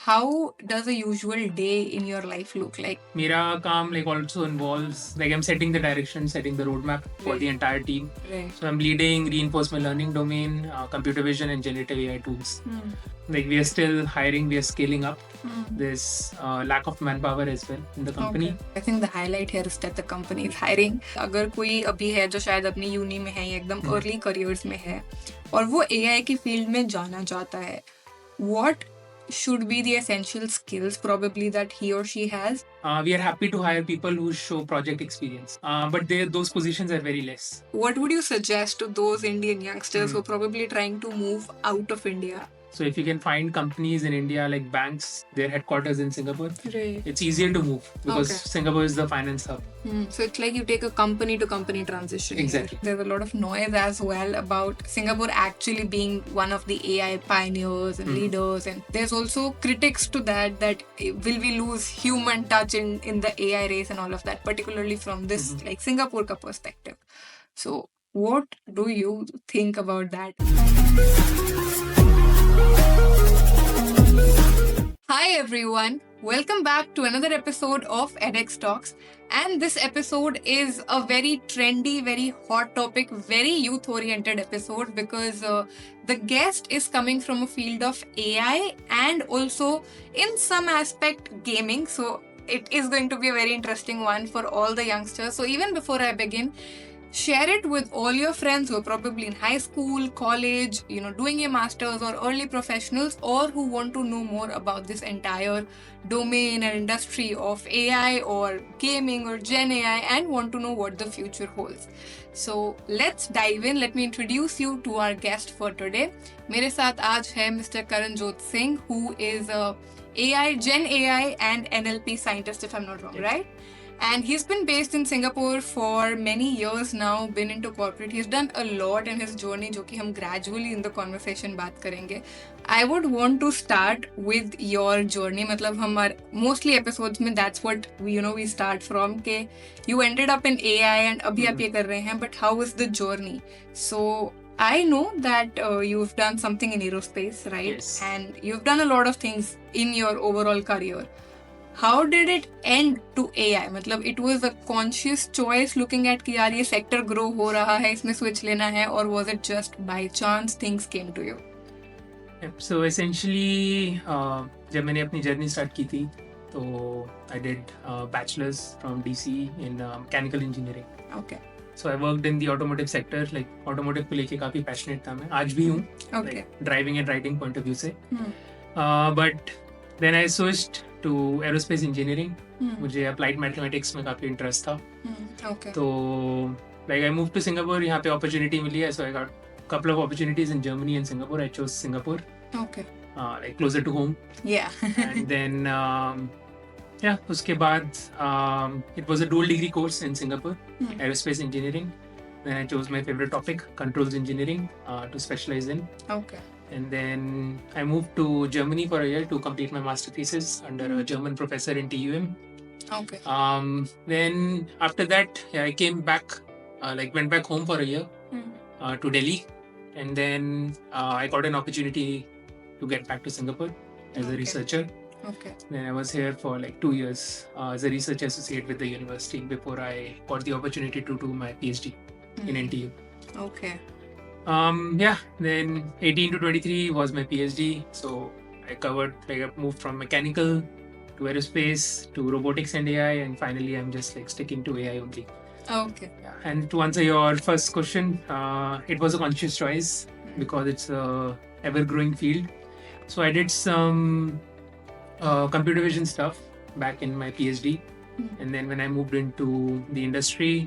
How does a usual day in your life look like? Mera काम also involves I'm setting the direction, setting the roadmap for the entire team. Right. So I'm leading reinforcement learning domain, computer vision, and generative AI tools. We are still hiring, we are scaling up. There's lack of manpower as well in the company. I think the highlight here is that the company is hiring. अगर कोई अभी है जो शायद अपनी uni में है या एकदम early careers में है और वो AI की फील्ड में जाना चाहता है, what should be the essential skills probably that he or she has? We are happy to hire people who show project experience, but those positions are very less. What would you suggest to those Indian youngsters who are probably trying to move out of India? So if you can find companies in India like banks, their headquarters in Singapore, Right. it's easier to move because Singapore is the finance hub. So it's like you take a company to company transition. Exactly. There's a lot of noise as well about Singapore actually being one of the AI pioneers and leaders, and there's also critics to that will we lose human touch in the AI race and all of that, particularly from this like Singapore ka perspective. So what do you think about that? Hi everyone, welcome back to another episode of edX Talks, and this episode is a very trendy, very hot topic, very youth oriented episode because the guest is coming from a field of AI and also in some aspect gaming, so it is going to be a very interesting one for all the youngsters. So even before I begin, share it with all your friends who are probably in high school, college, doing your masters or early professionals, or who want to know more about this entire domain and industry of AI or gaming or Gen AI and want to know what the future holds. So let's dive in. Let me introduce you to our guest for today. मेरे साथ आज है Mr. Karanjot Singh, who is a AI, Gen AI and NLP scientist, if I'm not wrong, right? And he's been based in Singapore for many years now, been into corporate. He's done a lot in his journey, जो कि हम gradually in the conversation बात करेंगे. I would want to start with your journey. मतलब हमारे mostly episodes में that's what we start from, के you ended up in AI and अभी आप ये कर रहे हैं, but how is the journey? So I know that you've done something in aerospace, right? Yes. And you've done a lot of things in your overall career. How did it end to AI? मतलब it was a conscious choice looking at कि यार ये sector grow हो रहा है, इसमें switch लेना है, or was it just by chance things came to you? So essentially, जब मैंने अपनी जर्नी स्टार्ट की थी तो I did bachelor's from DC in mechanical engineering. Okay. So I worked in the automotive sector, like automotive को लेके काफी passionate था मैं, आज भी हूँ, Okay. like driving and writing point of view से. But then I switched to aerospace engineering. मुझे applied mathematics में काफी interest था. Okay. तो like I moved to Singapore, यहाँ पे opportunity मिली है, so I got couple of opportunities in Germany and Singapore. I chose Singapore. Okay. Like closer to home. Yeah. And then उसके बाद it was a dual degree course in Singapore, aerospace engineering. Then I chose my favorite topic, controls engineering, to specialize in. Okay. And then I moved to Germany for a year to complete my master thesis under a German professor in TUM. Okay. Then after that, I came back, went back home for a year to Delhi. And then I got an opportunity to get back to Singapore as a researcher. Okay. Then I was here for like 2 years as a research associate with the university before I got the opportunity to do my PhD in NTU. Okay. Then 18 to 23 was my PhD. So I covered, I moved from mechanical to aerospace to robotics and AI, and finally I'm just sticking to AI only. Okay. Yeah. And to answer your first question, it was a conscious choice because it's a ever-growing field. So I did some computer vision stuff back in my PhD. And then when I moved into the industry,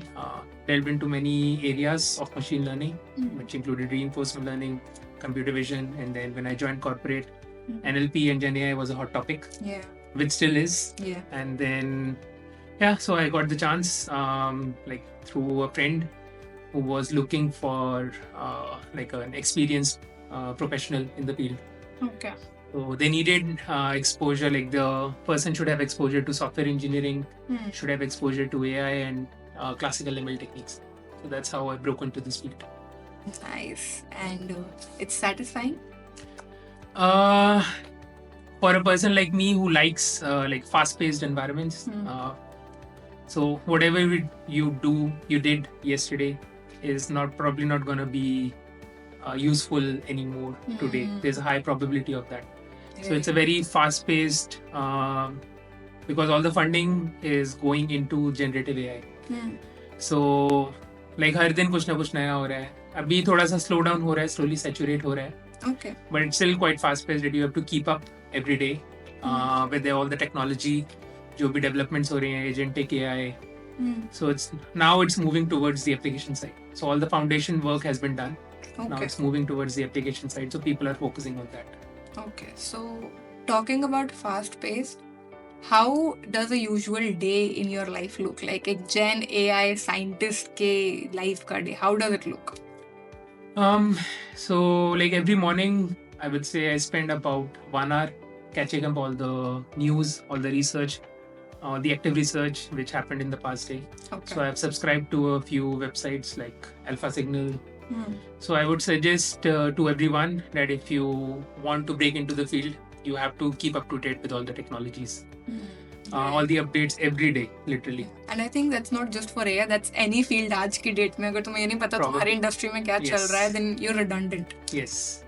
delved into many areas of machine learning, which included reinforcement learning, computer vision. And then when I joined corporate, NLP and Gen AI was a hot topic, which still is. Yeah. And then, so I got the chance, through a friend who was looking for an experienced professional in the field. Okay. So they needed exposure, the person should have exposure to software engineering, should have exposure to AI and classical ML techniques. So that's how I broke into this field. Nice. And it's satisfying? for a person like me who likes like fast-paced environments, so whatever you did yesterday is probably not going to be useful anymore today. There's a high probability of that. So it's a very fast-paced because all the funding is going into generative AI. So like हर दिन कुछ ना कुछ नया हो रहा है. अभी थोड़ा सा slow down हो रहा है, slowly saturate हो रहा है. Okay. But it's still quite fast-paced that you have to keep up every day with all the technology, जो भी developments हो रहे हैं, agentic AI. So now it's moving towards the application side. So all the foundation work has been done. Okay. Now it's moving towards the application side. So people are focusing on that. Okay. So talking about fast-paced, how does a usual day in your life look like? एक Gen AI scientist के life का day, how does it look? So like every morning, I would say I spend about 1 hour catching up all the news, all the research, the active research which happened in the past day. Okay. So I've subscribed to a few websites like Alpha Signal. So I would suggest to everyone that if you want to break into the field, you have to keep up to date with all the technologies. All the updates every day, literally. And I think that's not just for AI, that's any field आज की date में. अगर तुम्हें ये नहीं पता तुम्हारी industry में क्या चल रहा है, then you're redundant. Yes.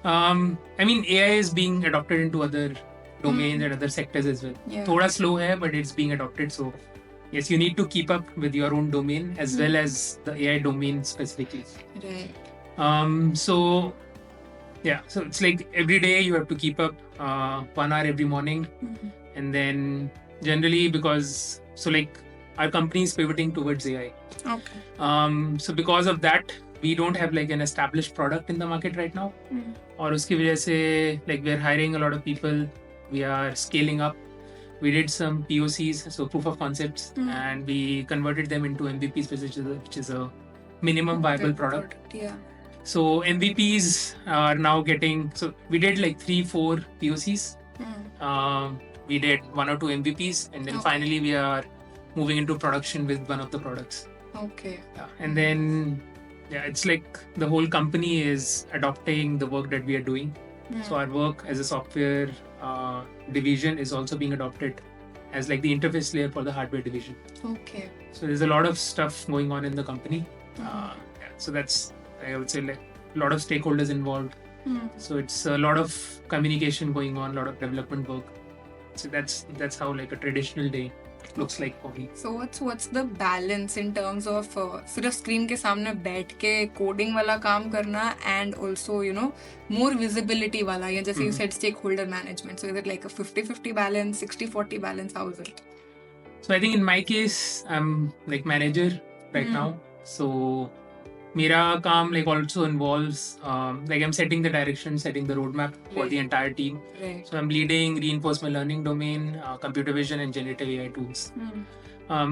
I mean, AI is being adopted into other domains and other sectors as well. Yeah. थोड़ा slow है, but it's being adopted. So yes, you need to keep up with your own domain as well as the AI domain specifically. Right. So yeah, so it's like every day you have to keep up 1 hour every morning, and then generally because like our company is pivoting towards AI. Okay. So because of that, we don't have like an established product in the market right now. और उसकी वजह से like we're hiring a lot of people, we are scaling up. We did some POCs, so proof of concepts, and we converted them into MVPs, which is a minimum viable product. Yeah. So MVPs are now getting. So we did like 3-4 POCs. We did 1 or 2 MVPs, and then finally we are moving into production with one of the products. Okay. Yeah. And then it's like the whole company is adopting the work that we are doing. So our work as a software division is also being adopted as like the interface layer for the hardware division. Okay. So there's a lot of stuff going on in the company. So that's, I would say, like a lot of stakeholders involved. So it's a lot of communication going on, a lot of development work. So that's how like a traditional day looks like for me. So what's the balance in terms of सिर्फ screen के सामने बैठ के coding वाला काम करना and also more visibility वाला, या जैसे you said stakeholder management. So is it like a 50-50 balance, 60-40 balance? How is it? So I think in my case, I'm like manager right now. So मेरा काम like also involves like I'm setting the direction, setting the roadmap for the entire team. Right. So I'm leading reinforcement learning domain, computer vision, and generative AI tools.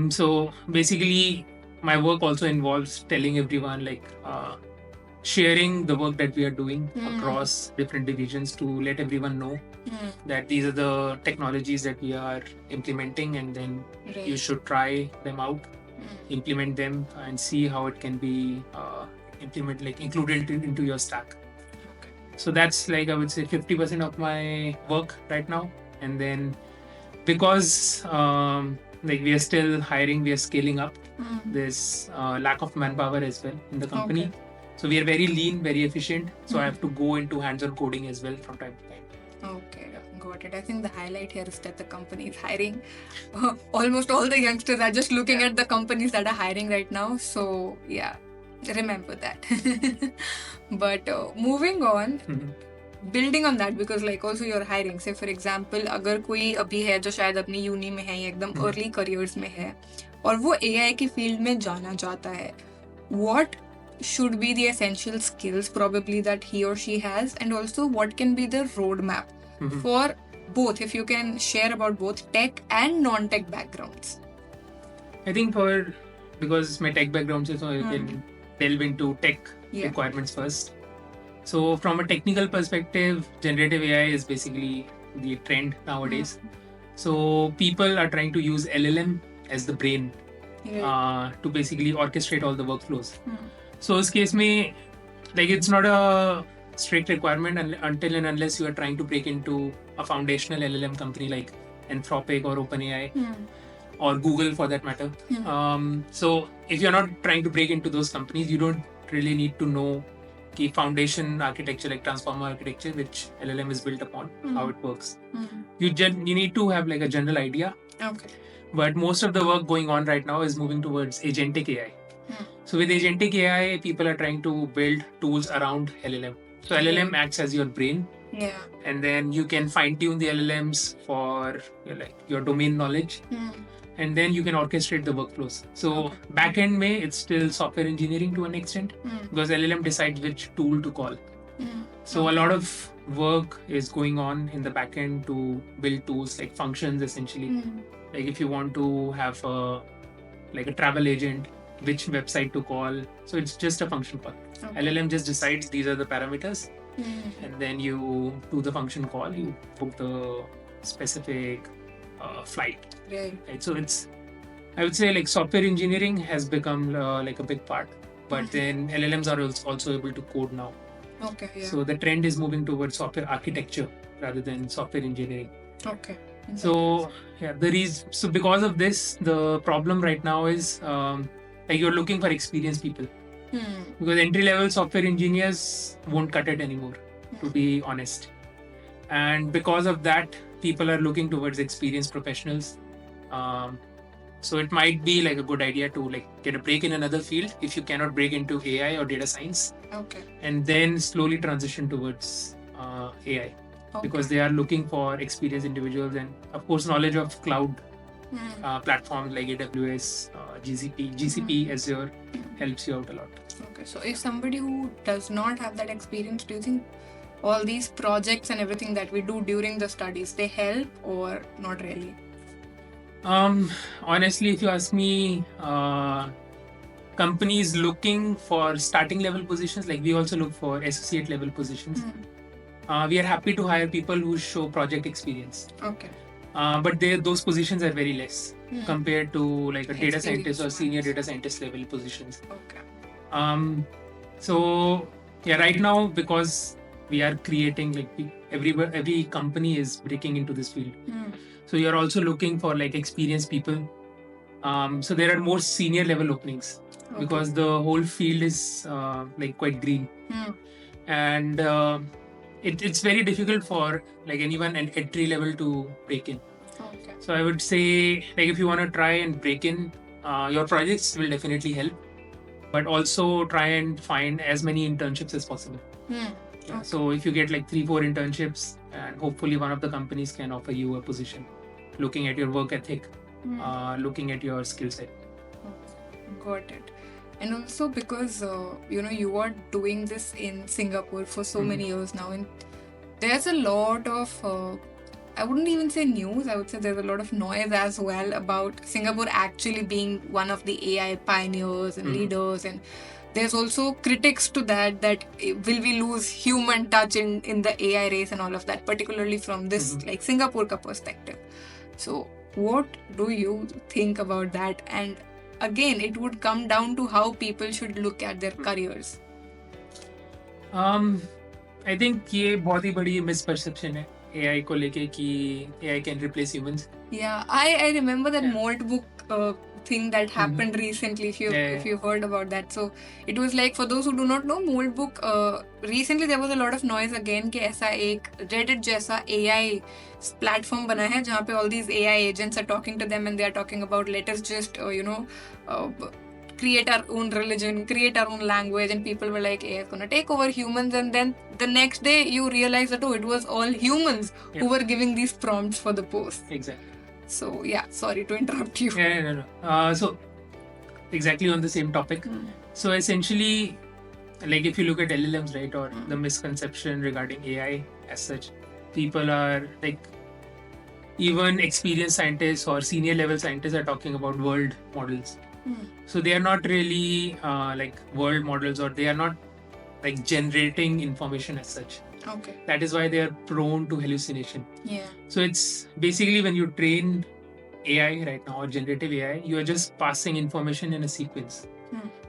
So basically, my work also involves telling everyone like sharing the work that we are doing across different divisions to let everyone know that these are the technologies that we are implementing, and then you should try them out. Implement them and see how it can be included into your stack. Okay. So that's like I would say 50% of my work right now, and then because like we are still hiring, we are scaling up. There's lack of manpower as well in the company. Okay. So we are very lean, very efficient. So I have to go into hands-on coding as well from time to time. Okay. Got it. I think the highlight here is that the company is hiring. Almost all the youngsters are just looking at the companies that are hiring right now. So yeah, remember that. But moving on, building on that, because like also you're hiring. Say for example, अगर कोई अभी है जो शायद अपनी uni में है या एकदम early careers में है और वो AI की field में जाना चाहता है, what should be the essential skills probably that he or she has, and also what can be the roadmap for both, if you can share about both tech and non-tech backgrounds? I think because my tech background is, so I can delve into tech requirements first. So from a technical perspective, generative AI is basically the trend nowadays. So people are trying to use LLM as the brain to basically orchestrate all the workflows. So in case like it's not a strict requirement until and unless you are trying to break into a foundational LLM company like Anthropic or OpenAI or Google for that matter. So if you're not trying to break into those companies, you don't really need to know the foundation architecture like transformer architecture, which LLM is built upon, how it works. You need to have like a general idea. Okay. But most of the work going on right now is moving towards agentic AI. So with agentic AI, people are trying to build tools around LLM. So LLM acts as your brain. Yeah. And then you can fine tune the LLMs for your domain knowledge. And then you can orchestrate the workflows. So backend may it's still software engineering to an extent because LLM decides which tool to call. So a lot of work is going on in the backend to build tools like functions essentially. Like if you want to have a travel agent, which website to call. So it's just a function call. LLM just decides these are the parameters, and then you do the function call. You book the specific flight. Right. So I would say like software engineering has become like a big part, but then LLMs are also able to code now. Okay. Yeah. So the trend is moving towards software architecture rather than software engineering. Okay. So so because of this, the problem right now is like you're looking for experienced people because entry-level software engineers won't cut it anymore, to be honest. And because of that, people are looking towards experienced professionals. So it might be like a good idea to like get a break in another field if you cannot break into AI or data science. Okay. And then slowly transition towards AI. Because they are looking for experienced individuals and of course knowledge of cloud platforms like AWS, GCP, Azure helps you out a lot. Okay, so if somebody who does not have that experience, do you think all these projects and everything that we do during the studies, they help or not really? Honestly, if you ask me, companies looking for starting level positions, like we also look for associate level positions. We are happy to hire people who show project experience. Okay. But those positions are very less compared to like a data scientist or senior data scientist level positions. Okay. So yeah, right now because we are creating like every company is breaking into this field. So you're also looking for like experienced people. So there are more senior level openings because the whole field is like quite green, and it's very difficult for like anyone at entry level to break in. Okay. So I would say like if you want to try and break in, your projects will definitely help, but also try and find as many internships as possible. Yeah, so if you get like 3-4 internships, and hopefully one of the companies can offer you a position, looking at your work ethic, looking at your skill set. Got it. And also because you are doing this in Singapore for so many years now, and there's a lot of I wouldn't even say news, I would say there's a lot of noise as well about Singapore actually being one of the AI pioneers and leaders, and there's also critics to that will we lose human touch in the AI race and all of that, particularly from this like Singapore ka perspective. So what do you think about that? And again, it would come down to how people should look at their careers. I think ये बहुत ही बड़ी misperception है AI को लेके कि AI can replace humans. Yeah, I remember that mold book thing that happened recently, if you heard about that. So it was like, for those who do not know, mold book, recently there was a lot of noise again कि ऐसा एक Reddit जैसा AI platform बना है जहाँ पे all these AI agents are talking to them and they are talking about let us just create our own religion, create our own language, and people were like, AI is gonna take over humans, and then the next day you realize that it was all humans who were giving these prompts for the post. Exactly. So yeah, sorry to interrupt you. No. So exactly on the same topic. So essentially, like if you look at LLMs, right, or the misconception regarding AI as such, people are like, even experienced scientists or senior level scientists are talking about world models. So they are not really like world models, or they are not like generating information as such. Okay. That is why they are prone to hallucination. Yeah. So it's basically when you train AI right now, or generative AI, you are just passing information in a sequence.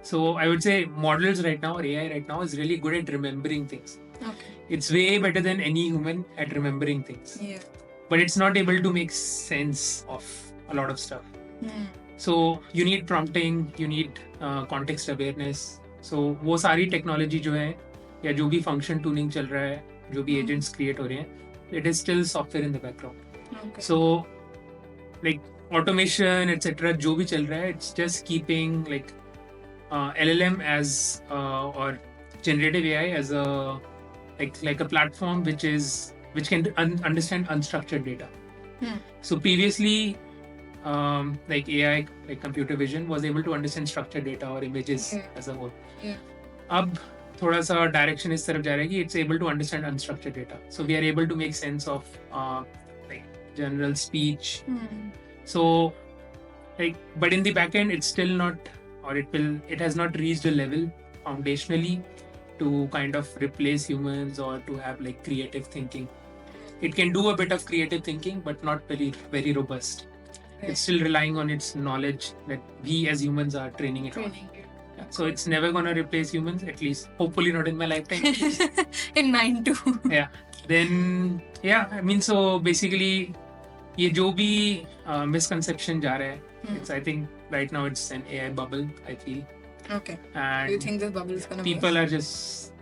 So I would say models right now, or AI right now, is really good at remembering things. Okay. It's way better than any human at remembering things. Yeah. But it's not able to make sense of a lot of stuff. So you need prompting, you need context awareness. So वो सारी technology जो है या जो भी function tuning चल रहा है, जो भी agents create हो रहे हैं, it is still software in the background. Okay. So like automation etc. जो भी चल रहा है, it's just keeping like LLM as or generative AI as a like a platform which can understand unstructured data. So previously, like AI, like computer vision, was able to understand structured data or images as a whole. अब थोड़ा सा direction इस तरफ जा रहा है कि it's able to understand unstructured data. So we are able to make sense of like general speech. So like, but in the back end, it's still not, or it has not reached a level foundationally to kind of replace humans or to have like creative thinking. It can do a bit of creative thinking, but not very robust. Right. It's still relying on its knowledge that we as humans are training it on. Yeah. So it's never gonna replace humans, at least hopefully not in my lifetime. In mine too. Yeah. Then yeah, I mean, so basically ये जो भी misconception जा रहा है, it's I think right now it's an AI bubble, I feel. Okay. And Do you think this bubble is gonna people burst? are just,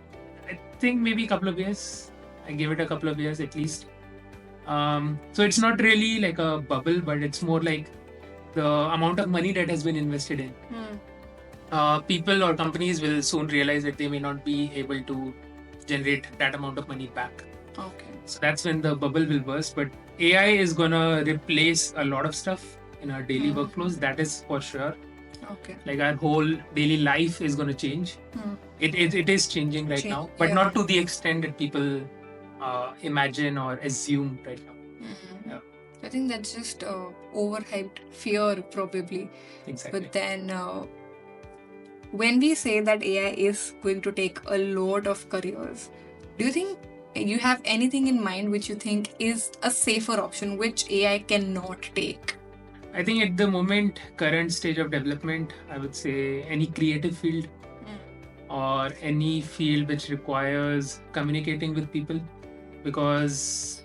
I think maybe a couple of years. I give it a couple of years at least. So it's not really like a bubble, but it's more like the amount of money that has been invested in. People or companies will soon realize that they may not be able to generate that amount of money back. Okay. So that's when the bubble will burst. But AI is gonna replace a lot of stuff in our daily workflows. That is for sure. Okay. Like our whole daily life is gonna change. It is changing right now, but not to the extent that people imagine or assume right now. Yeah. I think that's just overhyped fear, probably. Exactly. But then, when we say that AI is going to take a lot of careers, do you think you have anything in mind which you think is a safer option, which AI cannot take? I think at the moment, current stage of development, I would say any creative field or any field which requires communicating with people, because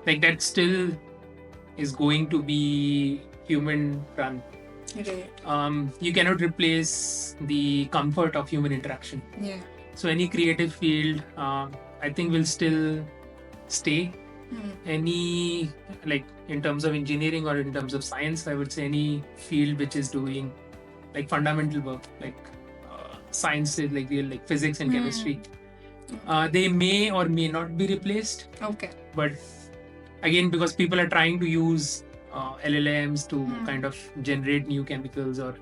like that still is going to be human run. Right. You cannot replace the comfort of human interaction. Yeah. So any creative field, I think will still stay. Any, like in terms of engineering or in terms of science, I would say any field which is doing like fundamental work, like science, like real, like physics and chemistry, they may or may not be replaced. Okay. But again, because people are trying to use LLMs to kind of generate new chemicals or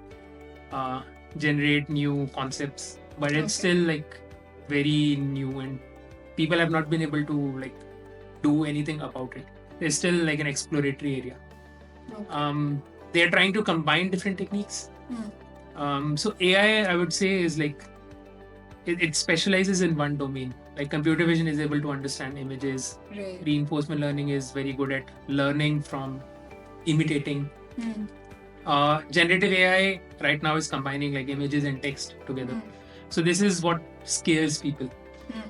generate new concepts, but it's still like very new and people have not been able to like do anything about it. There's still like an exploratory area. Okay. They are trying to combine different techniques. So AI, I would say, is like it specializes in one domain. Like computer vision is able to understand images. Right. Reinforcement learning is very good at learning from imitating. Generative AI right now is combining like images and text together. So this is what scares people,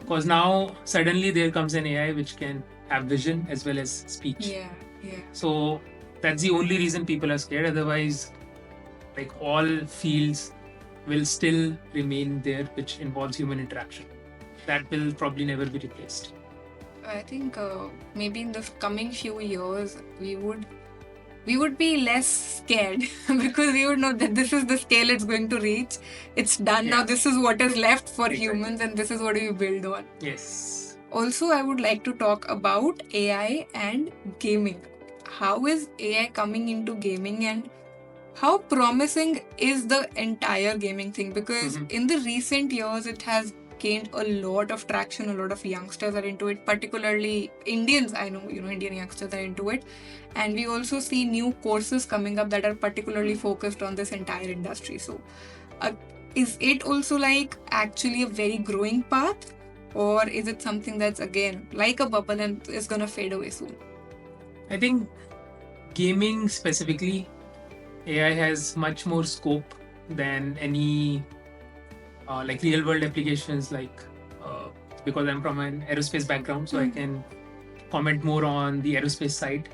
because now suddenly there comes an AI which can have vision as well as speech. Yeah. So that's the only reason people are scared. Otherwise, like all fields will still remain there which involves human interaction. That will probably never be replaced. I think maybe in the coming few years we would be less scared because we would know that this is the scale it's going to reach. It's done now. This is what is left for humans, and this is what we build on. Yes. Also, I would like to talk about AI and gaming. How is AI coming into gaming, and how promising is the entire gaming thing? Because in the recent years, it has gained a lot of traction. A lot of youngsters are into it, particularly Indians. I know, Indian youngsters are into it. And we also see new courses coming up that are particularly focused on this entire industry. So, is it also like actually a very growing path? Or is it something that's again like a bubble and is gonna fade away soon? I think gaming specifically, AI has much more scope than any like real world applications like because I'm from an aerospace background, so I can comment more on the aerospace side.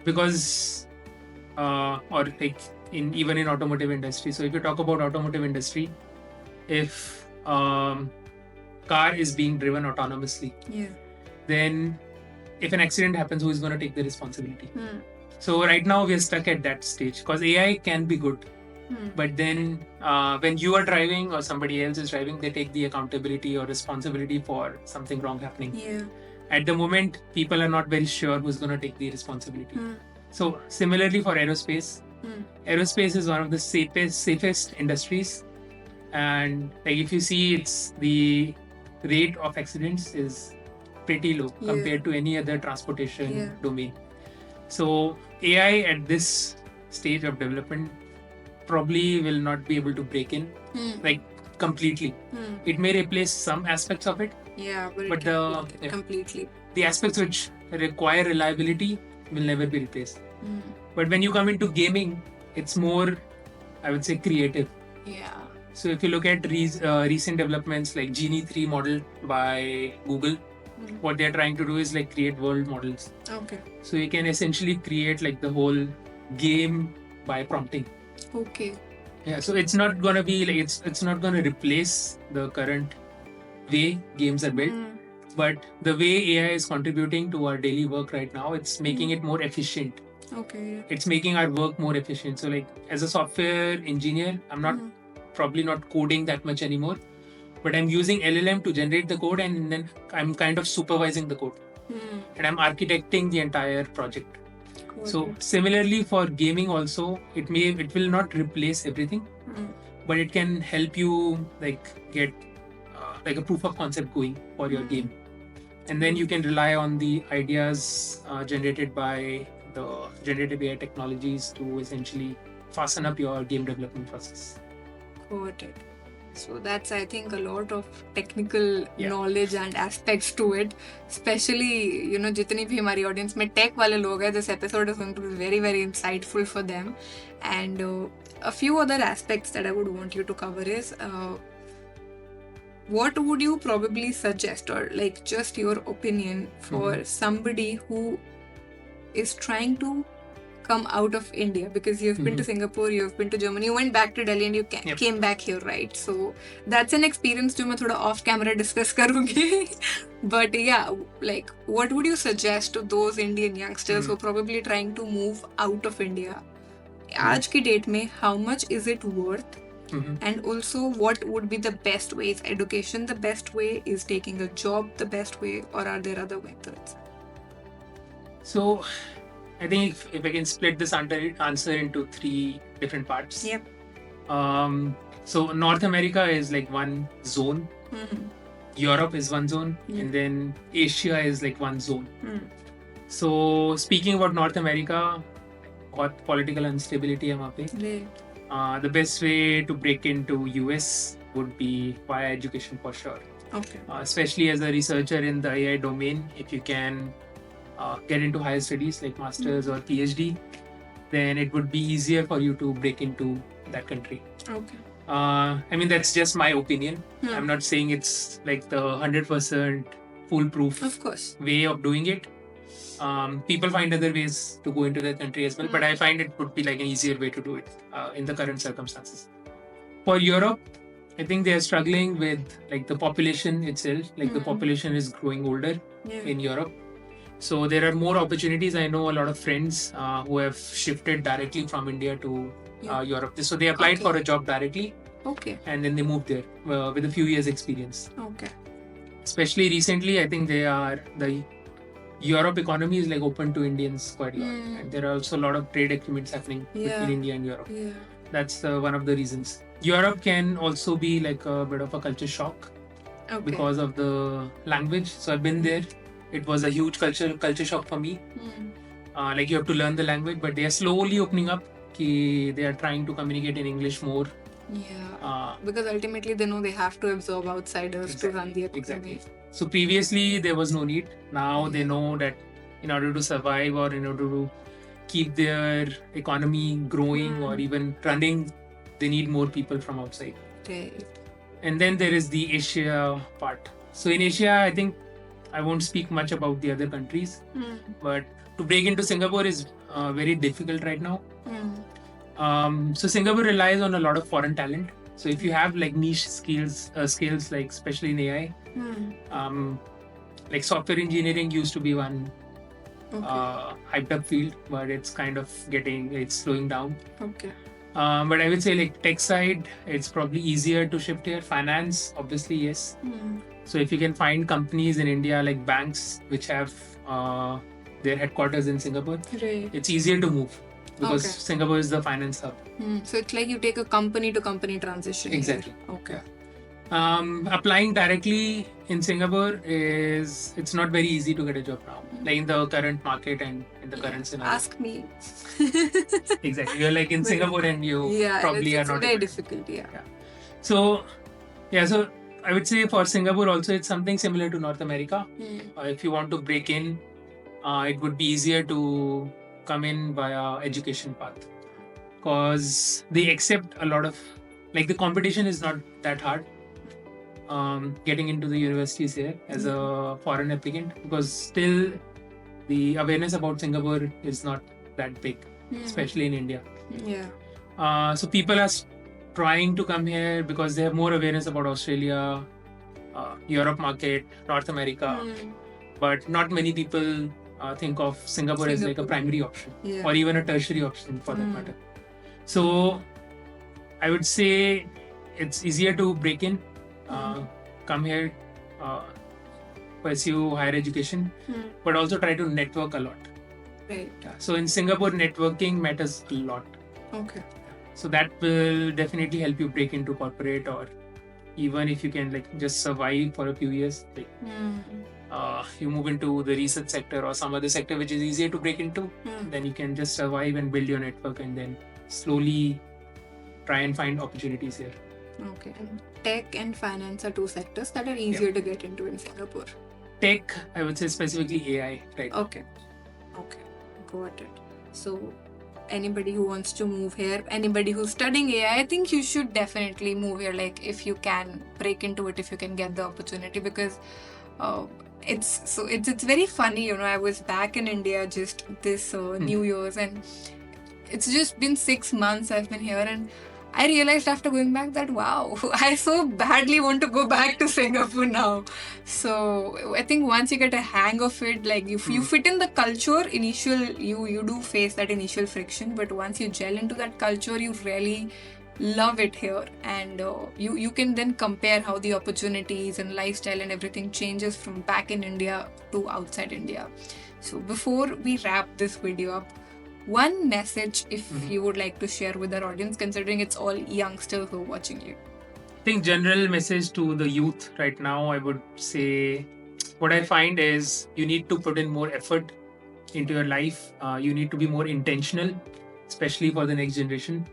Because or like even in automotive industry. So if you talk about automotive industry, if car is being driven autonomously, then if an accident happens, who is going to take the responsibility? So right now we are stuck at that stage because AI can be good, but then when you are driving or somebody else is driving, they take the accountability or responsibility for something wrong happening. At the moment, people are not very sure who's going to take the responsibility. So similarly for aerospace, aerospace is one of the safest industries, and like if you see, it's the rate of accidents is pretty low compared to any other transportation domain. So AI at this stage of development probably will not be able to break in like completely. It may replace some aspects of it, but completely. the aspects which require reliability will never be replaced. But when you come into gaming, it's more, I would say, creative. So if you look at recent developments like Genie 3 model by Google, what they're trying to do is like create world models. So you can essentially create like the whole game by prompting. Yeah, so it's not gonna be like it's not gonna replace the current way games are built, but the way AI is contributing to our daily work right now, it's making it more efficient. It's making our work more efficient. So like as a software engineer, I'm not probably not coding that much anymore, but I'm using LLM to generate the code, and then I'm kind of supervising the code, and I'm architecting the entire project. So similarly for gaming also, it will not replace everything, but it can help you like get like a proof of concept going for your game, and then you can rely on the ideas generated by the generative AI technologies to essentially fasten up your game development process. Got it. So that's, I think, a lot of technical knowledge and aspects to it. Especially, you know, jitni bhi hamari audience mein tech wale log hai, this episode is going to be very, very insightful for them. And a few other aspects that I would want you to cover is what would you probably suggest, or like just your opinion for somebody who is trying to come out of India, because you've been to Singapore, you've been to Germany, you went back to Delhi and you came back here, right? So that's an experience जो मैं थोड़ा off camera discuss करूँगी. But yeah, like what would you suggest to those Indian youngsters who are probably trying to move out of India? आज की date में how much is it worth? And also what would be the best way? Is education the best way? Is taking a job the best way? Or are there other methods? So I think if I can split this answer into 3 different parts. So North America is like one zone, Europe is one zone, and then Asia is like one zone. So speaking about North America, बहुत political instability है वहाँ पे. The best way to break into US would be via education for sure. Especially as a researcher in the AI domain, if you can get into higher studies like masters or PhD, then it would be easier for you to break into that country. I mean, that's just my opinion. I'm not saying it's like the 100% foolproof way of doing it. People find other ways to go into that country as well, but I find it would be like an easier way to do it in the current circumstances. For Europe, I think they are struggling with like the population itself. Like the population is growing older in Europe. So there are more opportunities. I know a lot of friends who have shifted directly from India to Europe. So they applied for a job directly, and then they moved there with a few years experience. Especially recently, I think the Europe economy is like open to Indians quite a lot, and there are also a lot of trade agreements happening between India and Europe. That's one of the reasons. Europe can also be like a bit of a culture shock because of the language. So I've been there. It was a huge culture shock for me. Like you have to learn the language, but they are slowly opening up. They are trying to communicate in English more. Because ultimately they know they have to absorb outsiders to run the economy. Exactly. So previously there was no need. Now they know that in order to survive or in order to keep their economy growing or even running, they need more people from outside. And then there is the Asia part. So in Asia, I think I won't speak much about the other countries, but to break into Singapore is very difficult right now. So Singapore relies on a lot of foreign talent. So if you have like niche skills like especially in AI, like software engineering used to be one hyped up field, but it's kind of it's slowing down. Okay. But I would say like tech side, it's probably easier to shift here. Finance, obviously, yes. So if you can find companies in India like banks which have their headquarters in Singapore, Right. it's easier to move because Okay. Singapore is the finance hub. So it's like you take a company to company transition. Exactly. Here. Okay. Applying directly in Singapore it's not very easy to get a job now, like in the current market and in the current scenario. Ask me. Exactly. You're like in Singapore and you probably it's are not. Very difficult. Yeah. So I would say for Singapore also it's something similar to North America. If you want to break in, it would be easier to come in via education path because they accept a lot of, like, the competition is not that hard. Getting into the universities here as a foreign applicant, because still the awareness about Singapore is not that big, especially in India. Yeah. So people are trying to come here because they have more awareness about Australia, Europe market, North America, but not many people think of Singapore as like a primary option, or even a tertiary option for that matter. So I would say it's easier to break in, come here, pursue higher education, but also try to network a lot. Right. So in Singapore, networking matters a lot. Okay. So that will definitely help you break into corporate, or even if you can like just survive for a few years, like you move into the research sector or some other sector which is easier to break into, then you can just survive and build your network and then slowly try and find opportunities here. Okay. Tech and finance are two sectors that are easier to get into in Singapore. Tech, I would say specifically AI, right? Okay. Got it. So anybody who wants to move here, anybody who's studying AI, I think you should definitely move here, like if you can break into it, if you can get the opportunity, because it's very funny, I was back in India just this New Year's, and it's just been 6 months I've been here, and I realized after going back that wow, I so badly want to go back to Singapore now. So I think once you get a hang of it, like you fit in the culture, you do face that initial friction, but once you gel into that culture, you really love it here, and you can then compare how the opportunities and lifestyle and everything changes from back in India to outside India. So before we wrap this video up, one message if you would like to share with our audience, considering it's all youngsters who are watching you. I think general message to the youth right now, I would say what I find is you need to put in more effort into your life. You need to be more intentional, especially for the next generation.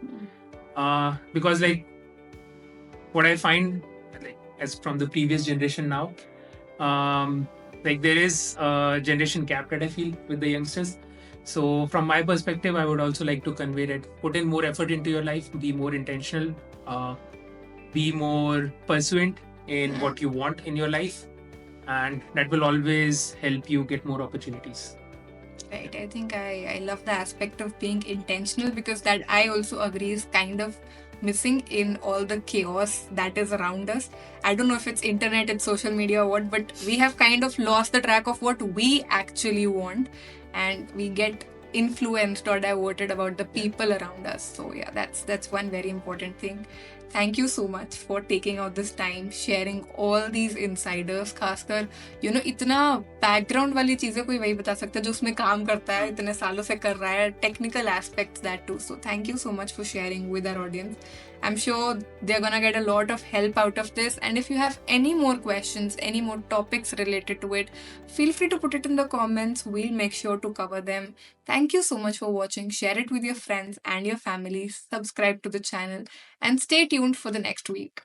Because like what I find, like as from the previous generation now, like there is a generation gap that I feel with the youngsters. So from my perspective, I would also like to convey that put in more effort into your life, be more intentional, be more pursuant in what you want in your life, and that will always help you get more opportunities. Right. I think I love the aspect of being intentional, because that I also agree is kind of missing in all the chaos that is around us. I don't know if it's internet and social media or what, but we have kind of lost the track of what we actually want, and we get influenced or diverted about the people around us. So yeah, that's one very important thing. Thank you so much for taking out this time, sharing all these insiders. खासकर इतना background वाली चीजें कोई वही बता सकता है जो उसमें काम करता है, इतने सालों से कर रहा है, technical aspects that too. So thank you so much for sharing with our audience. I'm sure they're gonna get a lot of help out of this. And if you have any more questions, any more topics related to it, feel free to put it in the comments. We'll make sure to cover them. Thank you so much for watching. Share it with your friends and your family. Subscribe to the channel and stay tuned for the next week.